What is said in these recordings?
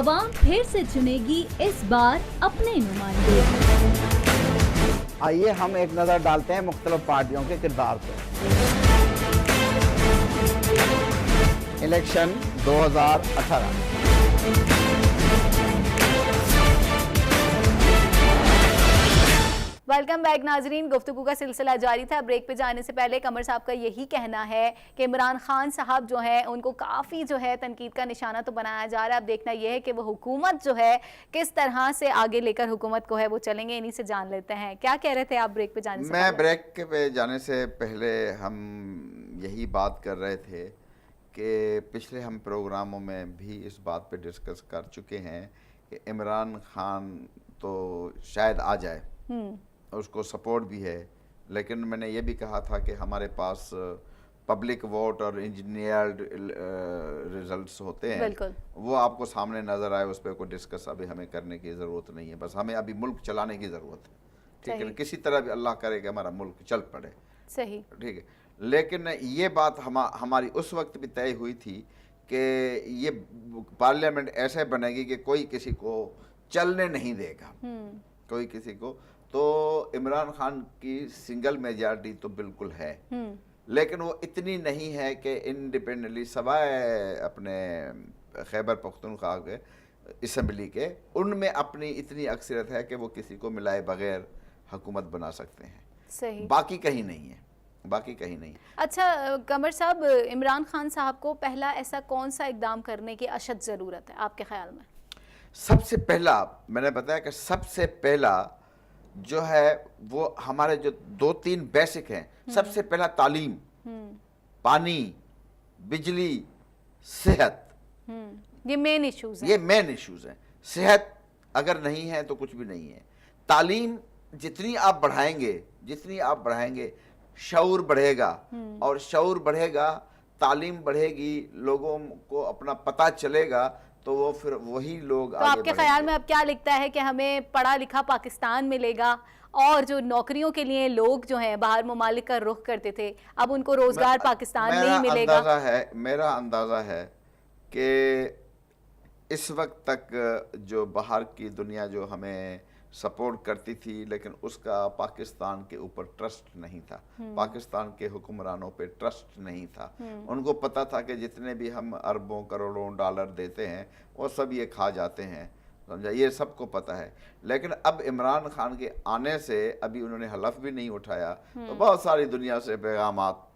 अवाम फिर से चुनेगी इस बार अपने नुमाइंदे। आइए हम एक नजर डालते हैं मुख्तलिफ पार्टियों के किरदार पर। इलेक्शन 2018। वेलकम बैक नाजरीन। गुफ्तगू का सिलसिला जारी था। ब्रेक पे जाने से पहले कमर साहब का यही कहना है कि इमरान खान साहब जो है उनको काफ़ी जो है तनकीद का निशाना तो बनाया जा रहा है। अब देखना यह है कि वो हुकूमत जो है किस तरह से आगे लेकर हुकूमत को है वो चलेंगे। इन्हीं से जान लेते हैं क्या कह रहे थे आप ब्रेक पे जाने से मैं पहले? ब्रेक पे जाने से पहले हम यही बात कर रहे थे कि पिछले हम प्रोग्रामों में भी इस बात पे डिस्कस कर चुके हैं कि इमरान खान तो शायद आ जाए, उसको सपोर्ट भी है, लेकिन मैंने ये भी कहा था कि हमारे पास पब्लिक वोट और इंजीनियर्ड रिजल्ट्स होते हैं, वो आपको सामने नज़र आए, उस पर कोई डिस्कस अभी हमें करने की ज़रूरत नहीं है। बस हमें अभी मुल्क चलाने की ज़रूरत है, ठीक है, किसी तरह भी अल्लाह करे कि हमारा मुल्क चल पड़े, सही, ठीक है। लेकिन ये बात हमारी उस वक्त भी तय हुई थी कि ये पार्लियामेंट ऐसे बनेगी कि कोई किसी को चलने नहीं देगा, कोई किसी को। तो इमरान खान की सिंगल मेजॉरिटी तो बिल्कुल है, लेकिन वो इतनी नहीं है कि इंडिपेंडेंटली सवाए अपने खैबर पख्तूनख्वा के असम्बली के उनमें अपनी इतनी अक्सरियत है कि वो किसी को मिलाए बगैर हुकूमत बना सकते हैं। सही, बाकी कहीं नहीं है, बाकी कहीं नहीं। अच्छा कमर साहब, इमरान खान साहब को पहला ऐसा कौन सा इकदाम करने की अशद ज़रूरत है आपके ख्याल में? सबसे पहला मैंने बताया कि सबसे पहला जो है वो हमारे जो 2-3 बेसिक हैं। सबसे पहला तालीम, पानी, बिजली, सेहत, ये मेन इश्यूज हैं। ये मेन इश्यूज हैं। सेहत अगर नहीं है तो कुछ भी नहीं है। तालीम जितनी आप बढ़ाएंगे शऊर बढ़ेगा, और शऊर बढ़ेगा, तालीम बढ़ेगी, लोगों को अपना पता चलेगा, तो वो फिर वही लोग तो आपके ख्याल में अब क्या लिखता है कि हमें पढ़ा लिखा पाकिस्तान मिलेगा, और जो नौकरियों के लिए लोग जो हैं बाहर ममालिक का रुख करते थे अब उनको रोजगार पाकिस्तान में ही मिलेगा? मेरा अंदाज़ा है कि इस वक्त तक जो बाहर की दुनिया जो हमें सपोर्ट करती थी, लेकिन उसका पाकिस्तान के ऊपर ट्रस्ट नहीं था, पाकिस्तान के हुक्मरानों पे ट्रस्ट नहीं था। उनको पता था कि जितने भी हम अरबों करोड़ों डॉलर देते हैं वो सब ये खा जाते हैं, समझा, ये सबको पता है। लेकिन अब इमरान खान के आने से अभी उन्होंने हलफ भी नहीं उठाया, तो बहुत सारी दुनिया से पैगामात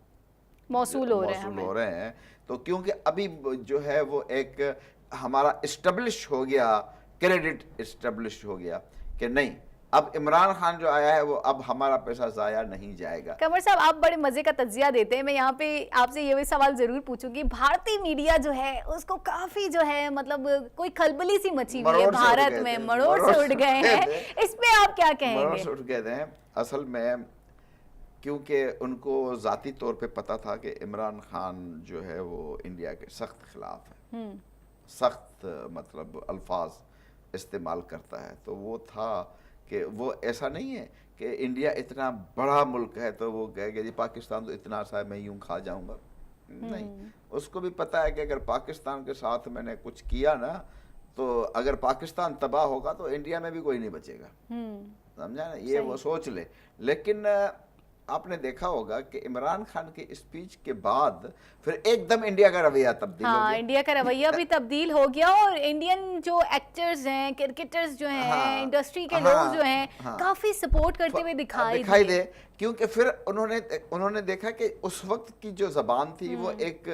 मौसूल हो रहे हैं। तो क्योंकि अभी जो है वो एक हमारा इस्टेब्लिश हो गया, क्रेडिट इस्टेब्लिश हो गया कि नहीं, अब इमरान खान जो आया है वो अब हमारा पैसा जाया नहीं जाएगा। कमर साहब, आप बड़े मजे का तज्जिया देते हैं। मैं यहाँ पे आपसे ये भी सवाल जरूर पूछूंगी, भारतीय मीडिया जो है उसको काफी जो है मतलब कोई खलबली सी मची हुई है भारत में, मरोड़ से उठ गए हैं, इस पे आप क्या कहेंगे? मरोड़ से उठ गए हैं असल में, क्योंकि उनको जाती तौर पे पता था कि इमरान खान जो है वो इंडिया के सख्त खिलाफ है, सख्त मतलब अल्फाज इस्तेमाल करता है। तो वो था कि वो ऐसा नहीं है कि इंडिया इतना बड़ा मुल्क है तो वो कहेगा जी पाकिस्तान तो इतना सा है मैं यूं खा जाऊंगा, नहीं, उसको भी पता है कि अगर पाकिस्तान के साथ मैंने कुछ किया ना, तो अगर पाकिस्तान तबाह होगा तो इंडिया में भी कोई नहीं बचेगा, समझा ना, ये वो सोच ले। लेकिन आपने देखा होगा कि इमरान खान के स्पीच के बाद फिर एकदम इंडिया का रवैया तब्दील हो गया। इंडिया का रवैया भी तब्दील हो गया, और इंडियन जो एक्टर्स हैं, क्रिकेटर्स जो हैं, इंडस्ट्री के लोग जो हैं काफी सपोर्ट करते हुए दिखाई दे, क्योंकि फिर उन्होंने देखा कि उस वक्त की जो जबान थी वो एक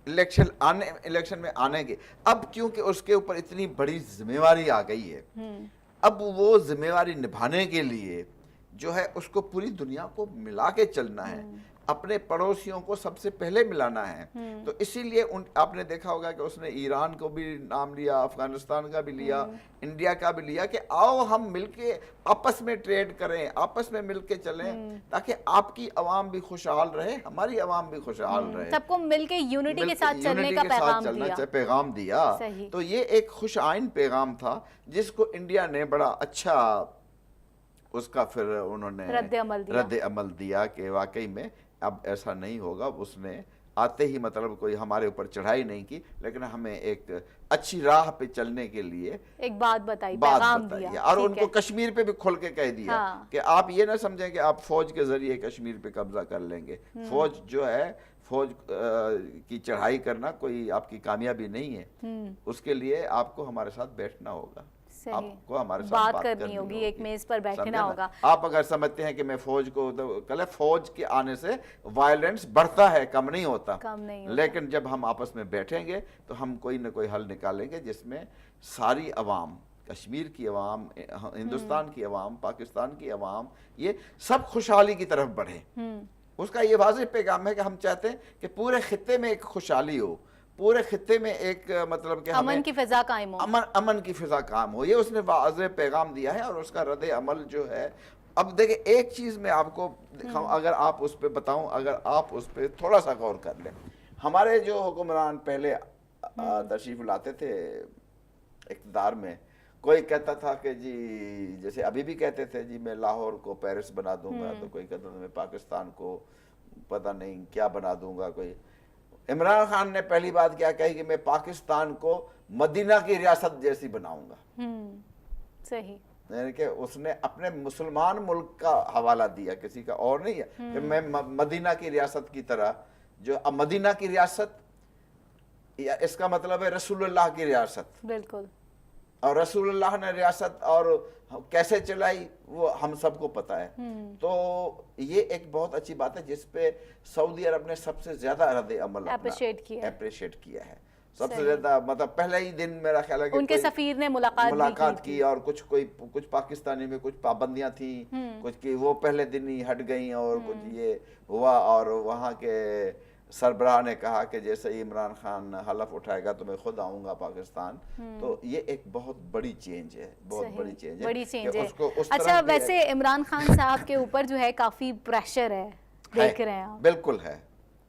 इलेक्शन में आने की, अब क्योंकि उसके ऊपर इतनी बड़ी जिम्मेवारी आ गई है, अब वो जिम्मेवारी निभाने के लिए जो है उसको पूरी दुनिया को मिला के चलना है, अपने पड़ोसियों को सबसे पहले मिलाना है। तो इसीलिए आपने देखा होगा कि उसने ईरान को भी नाम लिया, अफगानिस्तान का भी लिया, इंडिया का भी लिया कि आओ हम मिलके आपस में ट्रेड करें, आपस में मिलके चलें, ताकि आपकी आवाम भी खुशहाल रहे, हमारी आवाम भी खुशहाल रहे, सबको मिलके यूनिटी के साथ चलने का पैगाम दिया। तो ये एक खुश आइन पैगाम था जिसको इंडिया ने बड़ा अच्छा उसका फिर उन्होंने रद्द अमल दिया कि वाकई में अब ऐसा नहीं होगा। उसने आते ही मतलब कोई हमारे ऊपर चढ़ाई नहीं की, लेकिन हमें एक अच्छी राह पे चलने के लिए एक बात बताई, पैगाम दिया, और उनको कश्मीर पे भी खोल के कह दिया कि आप ये ना समझें कि आप फौज के जरिए कश्मीर पे कब्जा कर लेंगे। फौज जो है, फौज की चढ़ाई करना कोई आपकी कामयाबी नहीं है, उसके लिए आपको हमारे साथ बैठना होगा, आपको हमारे साथ बात करनी होगी, एक मेज पर बैठना होगा। आप अगर समझते हैं कि मैं फौज को, तो कल फौज के आने से वायलेंस बढ़ता है, कम नहीं होता, लेकिन जब हम आपस में बैठेंगे तो हम कोई ना कोई हल निकालेंगे जिसमें सारी अवाम, कश्मीर की अवाम, हिंदुस्तान की अवाम, पाकिस्तान की अवाम, ये सब खुशहाली की तरफ बढ़े। उसका ये वाज़ेह पैगाम है कि हम चाहते हैं कि पूरे खित्ते में एक खुशहाली हो, पूरे खित्ते में एक मतलब कि अमन की फिजा कायम हो, अमन की फिजा कायम हो, ये उसने वाज़ेह पैगाम दिया है। और उसका रद्द अमल जो है, अब देखिए एक चीज़ मैं आपको दिखाऊं, अगर आप उस पर बताऊं, अगर आप उस पर थोड़ा सा गौर कर लें, हमारे जो हुक्मरान पहले तशरीफ़ लाते थे इक़्तिदार में, कोई कहता था कि जी, जैसे अभी भी कहते थे जी मैं लाहौर को पेरिस बना दूंगा, तो कोई कहता था मैं पाकिस्तान को पता नहीं क्या बना दूंगा। कोई, इमरान खान ने पहली बात क्या कही कि मैं पाकिस्तान को मदीना की रियासत जैसी बनाऊंगा। सही, यानी कि उसने अपने मुसलमान मुल्क का हवाला दिया, किसी का और नहीं है, कि मैं मदीना की रियासत की तरह, जो अब मदीना की रियासत, इसका मतलब है रसूलुल्लाह की रियासत। बिल्कुल। और रसूलुल्लाह ने रियासत और कैसे चलाई वो हम सबको पता है। तो ये एक बहुत अच्छी बात है जिस पे सऊदी अरब ने सबसे ज्यादा रद्द अमल अप्रिशिएट किया है, सबसे ज्यादा। मतलब पहले ही दिन मेरा ख्याल है कि उनके सफीर ने मुलाकात की, और कुछ पाकिस्तानी में कुछ पाबंदियां थी, कुछ की वो पहले दिन ही हट गई, और कुछ ये हुआ। और वहाँ के सरबराह ने कहा कि जैसे ही इमरान खान हलफ उठाएगा तो मैं खुद आऊंगा पाकिस्तान। तो ये एक बहुत बड़ी चेंज है, बहुत बड़ी चेंज है। अच्छा, वैसे इमरान खान साहब के ऊपर जो है काफी प्रेशर है, देख रहे हैं आप? बिल्कुल है,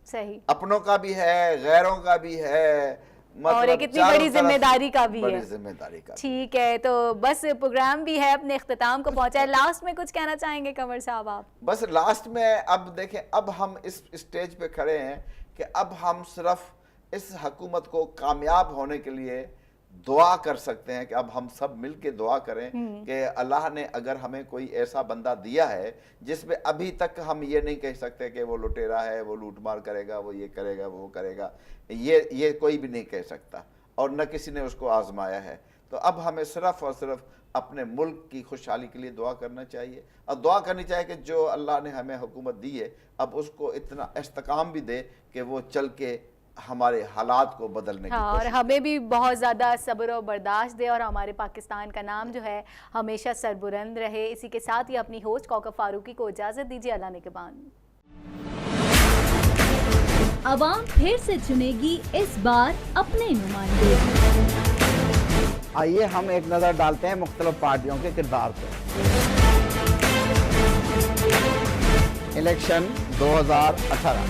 सही, अपनों का भी है, गैरों का भी है, मतलब और एक इतनी बड़ी जिम्मेदारी का भी है। जिम्मेदारी का। ठीक है, तो बस प्रोग्राम भी है अपने इख्तिताम को पहुंचा है। लास्ट में कुछ कहना चाहेंगे कमर साहब आप? बस लास्ट में अब देखें, अब हम इस स्टेज पे खड़े हैं कि अब हम सिर्फ इस हुकूमत को कामयाब होने के लिए दुआ कर सकते हैं कि अब हम सब मिल के दुआ करें कि अल्लाह ने अगर हमें कोई ऐसा बंदा दिया है जिसमें अभी तक हम ये नहीं कह सकते कि वो लुटेरा है, वो लूटमार करेगा, वो ये करेगा, वो करेगा, ये कोई भी नहीं कह सकता, और न किसी ने उसको आजमाया है। तो अब हमें सिर्फ और सिर्फ अपने मुल्क की खुशहाली के लिए दुआ करना चाहिए, और दुआ करनी चाहिए कि जो अल्लाह ने हमें हुकूमत दी है अब उसको इतना इस्तेकाम भी दे कि वो चल के हमारे हालात को बदलने की और हमें भी बहुत ज़्यादा सब्र और बर्दाश्त दे, और हमारे पाकिस्तान का नाम जो है हमेशा सरबुलंद रहे। इसी के साथ ही अपनी होस्ट कौकब फारूकी को इजाज़त दीजिए। अल्लाह ने के बाद अवाम फिर से चुनेगी इस बार अपने नुमाइंदे। आइए हम एक नजर डालते हैं मुख्तलिफ पार्टियों के किरदार पर। इलेक्शन 2018